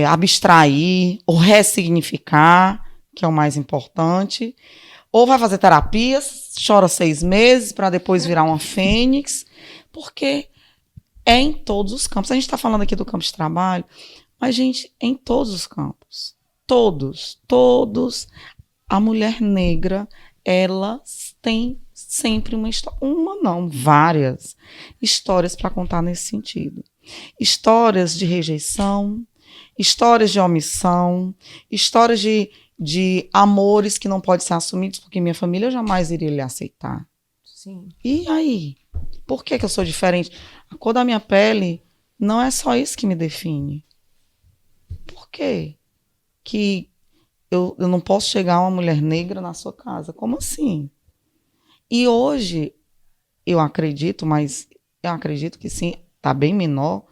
abstrair, ou ressignificar, que é o mais importante, ou vai fazer terapia, chora 6 meses para depois virar uma fênix, porque é em todos os campos. A gente está falando aqui do campo de trabalho, Mas, gente, em todos os campos, todos, a mulher negra, ela tem sempre uma história, várias histórias para contar nesse sentido. Histórias de rejeição, histórias de omissão, histórias de amores que não podem ser assumidos, porque minha família jamais iria lhe aceitar. Sim. E aí? Por que eu sou diferente? A cor da minha pele não é só isso que me define. Por quê? Que eu não posso chegar uma mulher negra na sua casa. Como assim? E hoje, eu acredito que sim, está bem menor,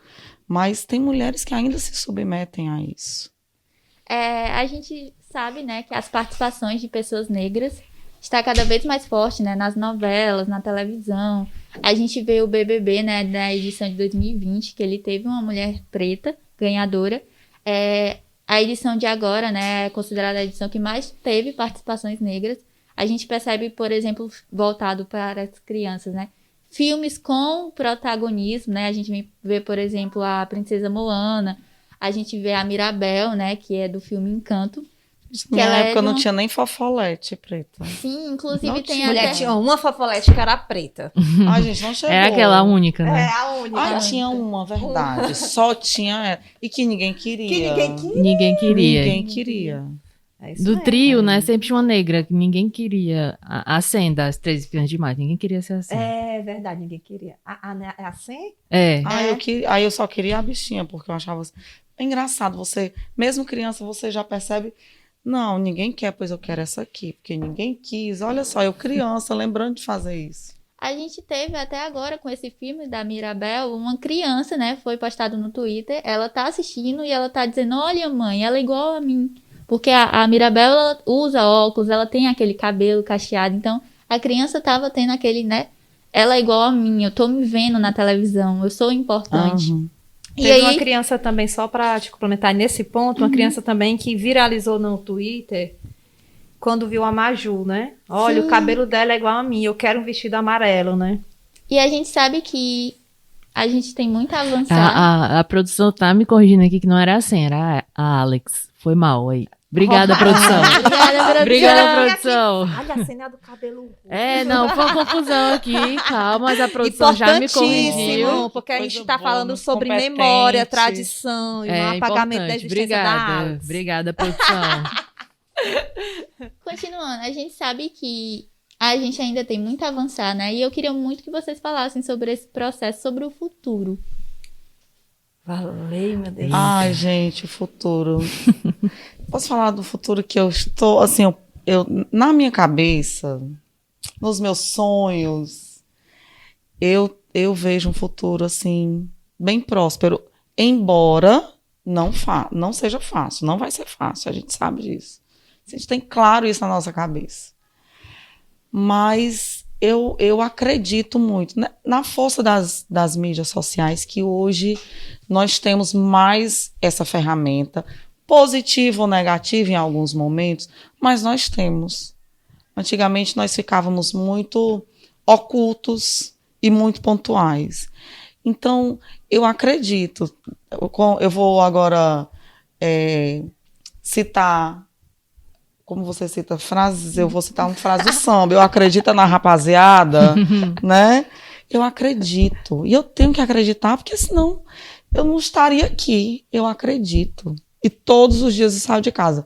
mas tem mulheres que ainda se submetem a isso. A gente sabe, né, que as participações de pessoas negras está cada vez mais forte, né, nas novelas, na televisão. A gente vê o BBB, né, da edição de 2020, que ele teve uma mulher preta ganhadora. A edição de agora, né, é considerada a edição que mais teve participações negras. A gente percebe, por exemplo, voltado para as crianças, né, filmes com protagonismo, né, a gente vê, por exemplo, a Princesa Moana, a gente vê a Mirabel, né, que é do filme Encanto. Na minha época não tinha nem fofolete preta. Sim, inclusive Não tem tinha. Mulher até... tinha uma fofolete que era preta. Ai, gente, não chegou. É aquela única, né? A única. Ah, tinha uma, verdade. Só tinha ela. E que ninguém queria. Que ninguém queria. Ninguém queria. Ninguém queria. É isso Do mesmo. trio, né? Sempre tinha uma negra, que ninguém queria. A Sen das 13 Espiãs Demais, ninguém queria ser assim. É verdade, ninguém queria. É assim? É. Aí eu só queria a bichinha, porque eu achava... É engraçado, você, mesmo criança, você já percebe... Não, ninguém quer, pois eu quero essa aqui, porque ninguém quis. Olha só, eu criança, lembrando de fazer isso. A gente teve até agora com esse filme da Mirabel, uma criança, né, foi postado no Twitter, ela tá assistindo e ela tá dizendo, olha mãe, ela é igual a mim. Porque a Mirabel, ela usa óculos, ela tem aquele cabelo cacheado, então a criança tava tendo aquele, né, ela é igual a mim, eu tô me vendo na televisão, eu sou importante. Uhum. E Teve uma aí, criança também, só para te complementar nesse ponto, uma criança também que viralizou no Twitter quando viu a Maju, né? Olha, Sim. o cabelo dela é igual a mim, eu quero um vestido amarelo, né? e a gente sabe que a gente tem muito a avançar. A produção tá me corrigindo aqui que não era assim, era a Alex. Foi mal aí. Obrigada, produção. Obrigada, produção. Obrigada, produção. Olha a cena do cabelo. Não, foi uma confusão aqui, calma, mas a produção já me corrigiu. Importantíssimo, porque a gente Coisa está boa, falando muito sobre competente. memória, tradição e É não apagamento da importante. existência da Obrigada, Alex. obrigada, produção. Continuando, a gente sabe que a gente ainda tem muito a avançar, né? E eu queria muito que vocês falassem sobre esse processo, sobre o futuro. Valeu, meu Deus. Ai, gente, o futuro. Posso falar do futuro que eu estou, assim, eu na minha cabeça, nos meus sonhos, eu vejo um futuro, assim, bem próspero, embora não seja fácil, não vai ser fácil, a gente sabe disso. A gente tem claro isso na nossa cabeça. Mas eu acredito muito na força das mídias sociais, que hoje nós temos mais essa ferramenta, positiva ou negativa em alguns momentos, mas nós temos. Antigamente nós ficávamos muito ocultos e muito pontuais. Então, eu acredito. Eu vou agora citar, como você cita frases, eu vou citar uma frase do samba. Eu acredito na rapaziada, né? Eu acredito. E eu tenho que acreditar, porque senão eu não estaria aqui. Eu acredito. E todos os dias eu saio de casa.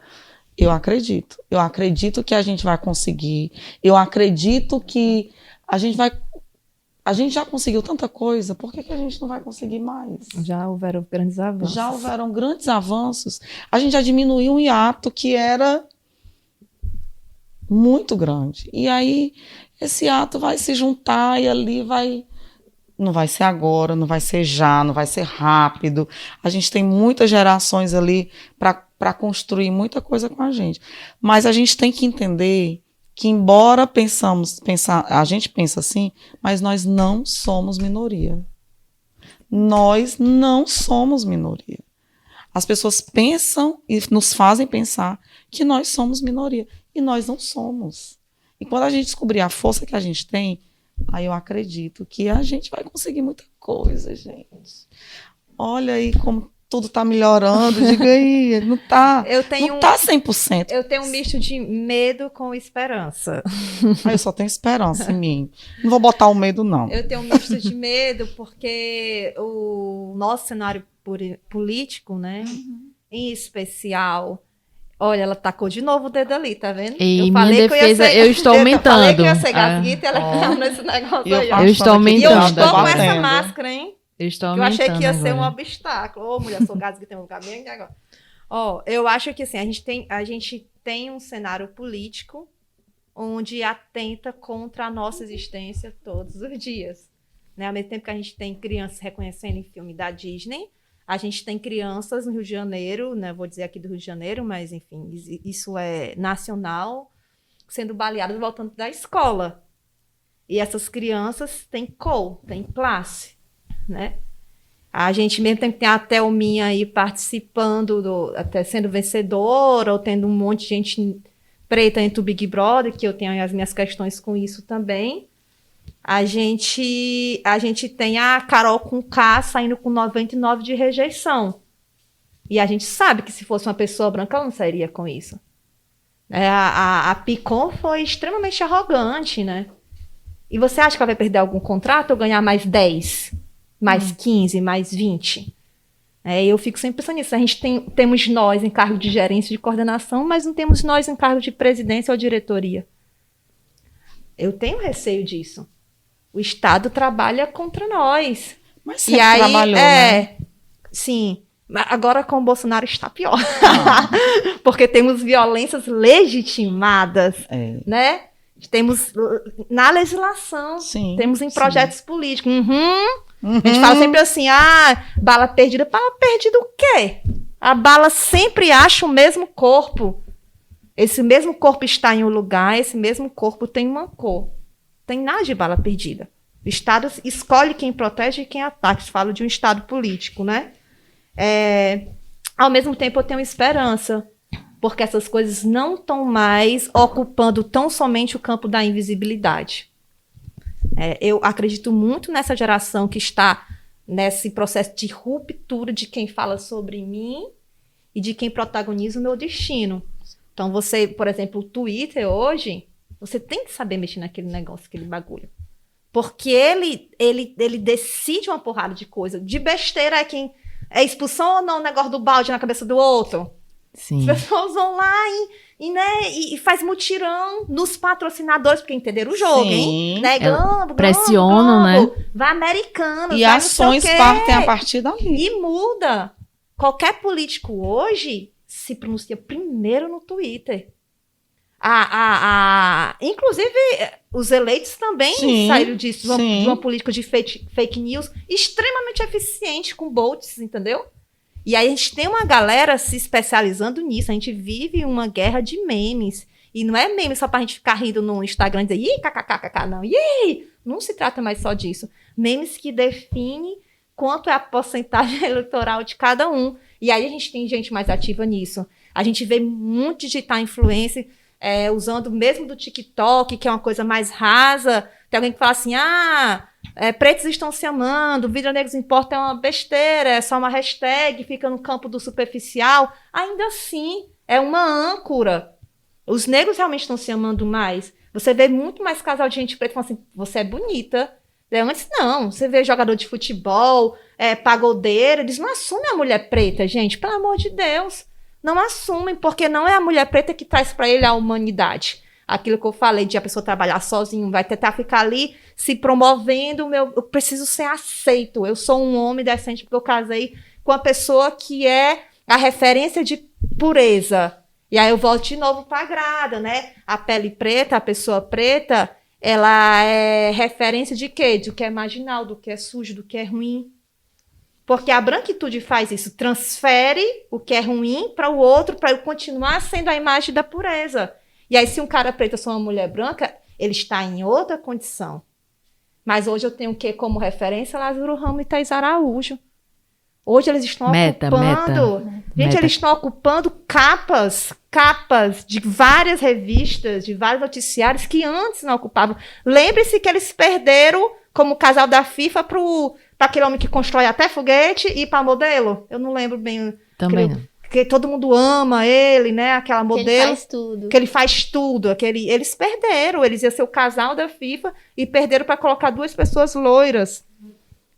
Eu acredito. Eu acredito que a gente vai conseguir. Eu acredito que a gente vai... A gente já conseguiu tanta coisa, por que a gente não vai conseguir mais? Já houveram grandes avanços. Já houveram grandes avanços. A gente já diminuiu um hiato que era muito grande. E aí, esse ato vai se juntar e ali vai... Não vai ser agora, não vai ser já, não vai ser rápido. A gente tem muitas gerações ali para construir muita coisa com a gente. Mas a gente tem que entender que, embora a gente pensa assim, mas nós não somos minoria. Nós não somos minoria. As pessoas pensam e nos fazem pensar que nós somos minoria. E nós não somos. E quando a gente descobrir a força que a gente tem, aí eu acredito que a gente vai conseguir muita coisa, gente. Olha aí como tudo tá melhorando. Diga aí, não tá 100%. Eu tenho um misto de medo com esperança. Eu só tenho esperança em mim. Não vou botar o medo, não. Eu tenho um misto de medo porque o nosso cenário político, né, em especial... Olha, ela tacou de novo o dedo ali, tá vendo? Em minha defesa, eu estou aumentando. Eu falei que eu ia ser gasguita e ela tá nesse negócio aí. Eu estou aumentando. E eu estou com essa máscara, hein? Eu estou aumentando. Eu achei que ia agora ser um obstáculo. Ô, mulher, sou gasguita, tem um lugar bem agora. Ó, eu acho que assim, a gente tem um cenário político onde atenta contra a nossa existência todos os dias. Né? Ao mesmo tempo que a gente tem crianças reconhecendo em filme da Disney, a gente tem crianças no Rio de Janeiro, né? Vou dizer aqui do Rio de Janeiro, mas, enfim, isso é nacional, sendo baleadas voltando da escola. E essas crianças têm cor, têm classe, né? A gente mesmo tem que ter a Thelminha aí participando, até sendo vencedora, ou tendo um monte de gente preta entre o Big Brother, que eu tenho as minhas questões com isso também. A gente tem a Carol com K saindo com 99 de rejeição. E a gente sabe que se fosse uma pessoa branca, ela não sairia com isso. A Picon foi extremamente arrogante, né? E você acha que ela vai perder algum contrato ou ganhar mais 10, mais 15, mais 20? Eu fico sempre pensando nisso. A gente temos nós em cargo de gerência, de coordenação, mas não temos nós em cargo de presidência ou diretoria. Eu tenho receio disso. O Estado trabalha contra nós. Mas sempre trabalhou, né? Sim. Agora com o Bolsonaro está pior. Porque temos violências legitimadas, né? Temos na legislação, sim, temos em projetos políticos. A gente fala sempre assim, bala perdida. Bala perdida o quê? A bala sempre acha o mesmo corpo. Esse mesmo corpo está em um lugar, esse mesmo corpo tem uma cor. Tem nada de bala perdida. O Estado escolhe quem protege e quem ataca. Falo de um Estado político, né? Ao mesmo tempo, eu tenho esperança, porque essas coisas não estão mais ocupando tão somente o campo da invisibilidade. Eu acredito muito nessa geração que está nesse processo de ruptura de quem fala sobre mim e de quem protagoniza o meu destino. Então, você, por exemplo, o Twitter hoje, você tem que saber mexer naquele negócio, aquele bagulho. Porque ele decide uma porrada de coisa. De besteira é expulsão ou não o negócio do balde na cabeça do outro. Sim. As pessoas vão lá e faz mutirão nos patrocinadores, porque entenderam o jogo, sim, hein? Né? Globo, pressionam, Globo, né? Vai Americanos, e vai ações partem a partir dali. E muda. Qualquer político hoje se pronuncia primeiro no Twitter. Inclusive, os eleitos também saíram disso, de uma política de fake news extremamente eficiente com bots, entendeu? E aí a gente tem uma galera se especializando nisso. A gente vive uma guerra de memes. E não é meme só pra gente ficar rindo no Instagram e dizer, ih, kkkk, não. Não se trata mais só disso. Memes que definem quanto é a porcentagem eleitoral de cada um. E aí a gente tem gente mais ativa nisso. A gente vê muito digital influencer usando mesmo do TikTok, que é uma coisa mais rasa. Tem alguém que fala assim, pretos estão se amando, Vida Negros Importa é uma besteira, é só uma hashtag, fica no campo do superficial. Ainda assim, é uma âncora. Os negros realmente estão se amando mais. Você vê muito mais casal de gente preta falando assim, você é bonita. Antes não, você vê jogador de futebol, pagodeira, eles não assumem a mulher preta, gente, pelo amor de Deus. Não assumem, porque não é a mulher preta que traz para ele a humanidade. Aquilo que eu falei de a pessoa trabalhar sozinho, vai tentar ficar ali se promovendo, eu preciso ser aceito, eu sou um homem decente porque eu casei com a pessoa que é a referência de pureza. E aí eu volto de novo para a grada, né? A pele preta, a pessoa preta, ela é referência de quê? Do que é marginal, do que é sujo, do que é ruim. Porque a branquitude faz isso, transfere o que é ruim para o outro, para ele continuar sendo a imagem da pureza. E aí, se um cara preto ou uma mulher branca, ele está em outra condição. Mas hoje eu tenho o quê como referência? Lázaro Ramos e Thaís Araújo. Hoje eles estão ocupando... Gente, eles estão ocupando capas de várias revistas, de vários noticiários que antes não ocupavam. Lembre-se que eles perderam como casal da FIFA para aquele homem que constrói até foguete e para modelo. Eu não lembro bem. Também não. Porque todo mundo ama ele, né? Aquela modelo. Que ele faz tudo. Que ele faz tudo. Eles perderam. Eles iam ser o casal da FIFA e perderam para colocar 2 pessoas loiras.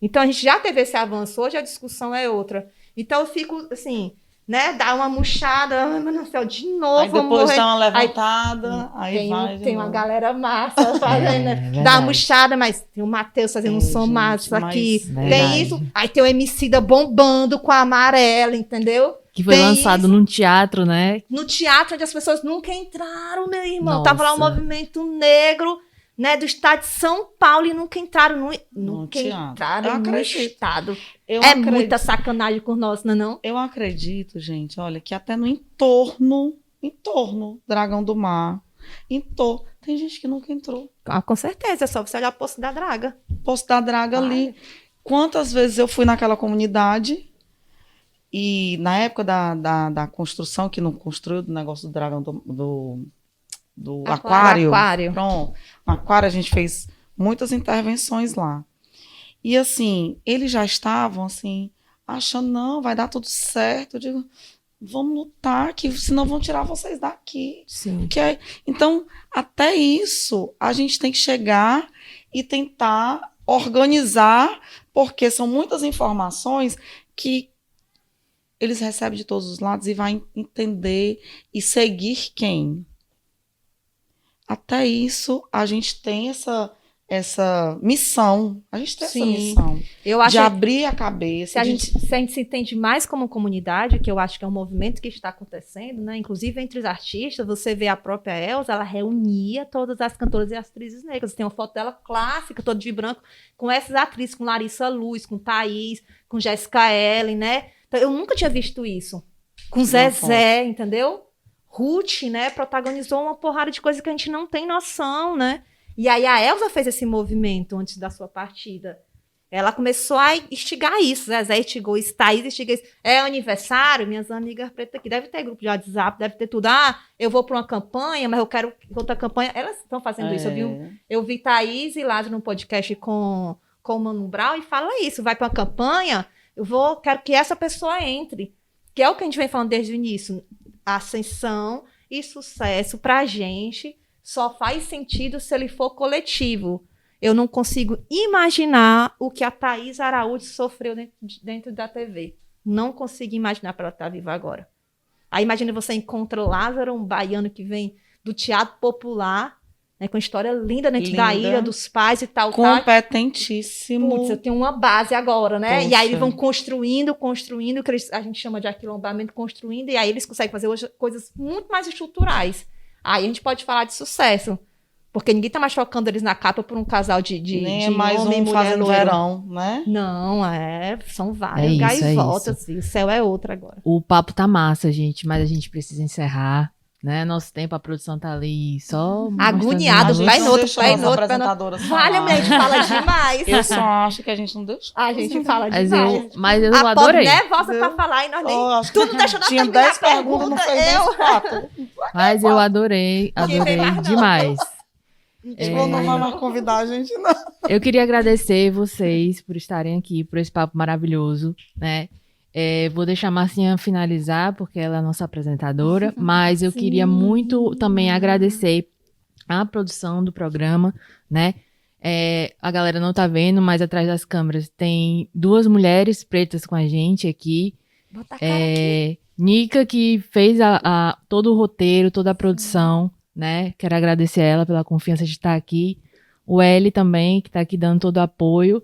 Então, a gente já teve esse avanço. Hoje a discussão é outra. Então, eu fico, assim, né? Dá uma murchada. Ai, meu Deus do céu, de novo. Aí depois dá uma levantada. Aí vai. Tem uma galera massa fazendo, né? Dá uma murchada, mas tem o Matheus fazendo um som massa aqui. Tem isso. Aí tem o Emicida bombando com a amarela, entendeu? Que foi lançado num teatro, né? No teatro onde as pessoas nunca entraram, meu irmão. Nossa. Tava lá o movimento negro, né, do estado de São Paulo e nunca entraram nunca entraram no estado. Muita sacanagem com nós, não é não? Eu acredito, gente, olha, que até no entorno, Dragão do Mar, tem gente que nunca entrou. Ah, com certeza, é só você olhar o Poço da Draga. Poço da Draga ali. Quantas vezes eu fui naquela comunidade e na época da construção, que não construiu do negócio do dragão do aquário. Pronto. No aquário a gente fez muitas intervenções lá. E assim, eles já estavam assim, achando, não, vai dar tudo certo. Eu digo, vamos lutar, que senão vão tirar vocês daqui. Sim. Então, até isso, a gente tem que chegar e tentar organizar, porque são muitas informações que eles recebem de todos os lados e vai entender e seguir quem. Até isso, a gente tem essa missão. A gente tem essa missão de abrir a cabeça. Se a gente se entende mais como comunidade, que eu acho que é um movimento que está acontecendo, né? Inclusive entre os artistas, você vê a própria Elza, ela reunia todas as cantoras e atrizes negras. Tem uma foto dela clássica, toda de branco, com essas atrizes, com Larissa Luz, com Thaís, com Jéssica Ellen, né? Então, eu nunca tinha visto isso. Com Zezé, entendeu? Ruth, né? Protagonizou uma porrada de coisa que a gente não tem noção, né? E aí a Elza fez esse movimento antes da sua partida. Ela começou a instigar isso. Zezé instigou isso, Thaís instigou isso. É aniversário, minhas amigas pretas aqui. Deve ter grupo de WhatsApp, deve ter tudo. Ah, eu vou para uma campanha, mas eu quero outra campanha. Elas estão fazendo isso. Eu vi Thaís e Lázaro no podcast com o Mano Brown e fala isso. Vai para uma campanha, quero que essa pessoa entre. Que é o que a gente vem falando desde o início. Ascensão e sucesso pra gente só faz sentido se ele for coletivo. Eu não consigo imaginar o que a Thaís Araújo sofreu dentro da TV. Não consigo imaginar para ela estar viva agora. Aí imagina, você encontra o Lázaro, um baiano que vem do teatro popular, né, com história linda dentro da ilha dos pais e tal. Competentíssimo. Putz, eu tenho uma base agora, né? Poxa. E aí eles vão construindo, que a gente chama de aquilombamento, construindo, e aí eles conseguem fazer hoje coisas muito mais estruturais. Aí a gente pode falar de sucesso. Porque ninguém tá mais focando eles na capa por um casal de nem de é mais homem, um mulher, fazendo loiro. verão, né? Não, são várias gaivotas. O céu é outro agora. O papo tá massa, gente, mas a gente precisa encerrar, né? Nosso tempo, a produção tá ali só... Agoniado, vai no outro, vai no outro. Vale, a gente fala demais. Eu só acho que a gente não deixou. A gente fala demais. Mas eu a adorei. A nervosa pra falar e nós nem... Tu não deixa nada tinha 10 perguntas, não fez nem 4. Mas eu adorei demais. Não vai mais convidar a gente, não. Eu queria agradecer vocês por estarem aqui, por esse papo maravilhoso, né? Vou deixar a Marcinha finalizar, porque ela é a nossa apresentadora, mas eu queria muito também agradecer a produção do programa, né? A galera não tá vendo, mas atrás das câmeras tem 2 mulheres pretas com a gente aqui. Bota a cara aqui. Nica, que fez todo o roteiro, toda a produção, né? Quero agradecer a ela pela confiança de estar aqui. O Eli também, que tá aqui dando todo o apoio.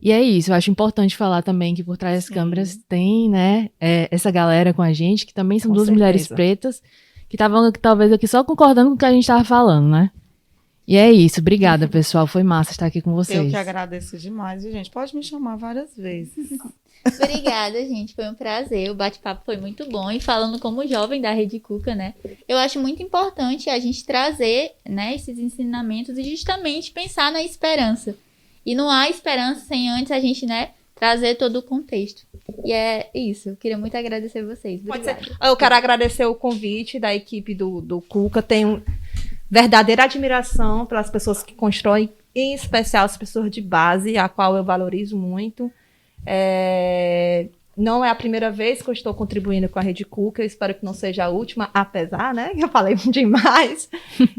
E é isso, eu acho importante falar também que por trás das câmeras tem, né, essa galera com a gente, que também são 2 mulheres pretas, que estavam talvez aqui só concordando com o que a gente estava falando, né? E é isso, obrigada, pessoal, foi massa estar aqui com vocês. Eu que agradeço demais, e, gente, pode me chamar várias vezes. Obrigada, gente, foi um prazer, o bate-papo foi muito bom, e falando como jovem da Rede Cuca, né, eu acho muito importante a gente trazer, né, esses ensinamentos e justamente pensar na esperança. E não há esperança sem antes a gente, né, trazer todo o contexto. E é isso. Eu queria muito agradecer vocês. Obrigada. Eu quero agradecer o convite da equipe do Cuca. Tenho verdadeira admiração pelas pessoas que constroem em especial as pessoas de base, a qual eu valorizo muito. Não é a primeira vez que eu estou contribuindo com a Rede Cuca, eu espero que não seja a última, apesar, né, que eu falei demais.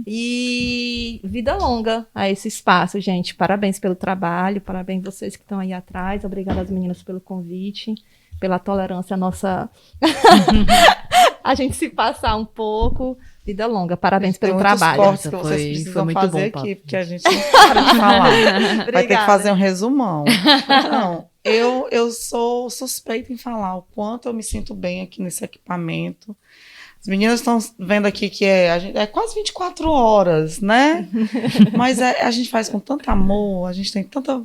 E vida longa a esse espaço, gente. Parabéns pelo trabalho, parabéns vocês que estão aí atrás, obrigada às meninas pelo convite, pela tolerância nossa a gente se passar um pouco. Vida longa, parabéns pelo trabalho. Cortes que vocês precisam muito fazer bom, aqui, porque a gente não para de falar. Vai ter que fazer um resumão. Não, eu sou suspeita em falar o quanto eu me sinto bem aqui nesse equipamento. As meninas estão vendo aqui que é quase 24 horas, né? Mas a gente faz com tanto amor, a gente tem tanta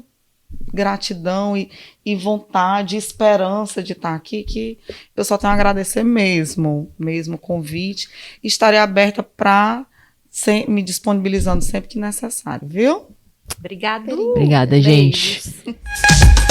gratidão e vontade, esperança de estar aqui, que eu só tenho a agradecer mesmo o convite. E estarei aberta para me disponibilizando sempre que necessário, viu? Obrigada. Obrigada, gente. Beijos.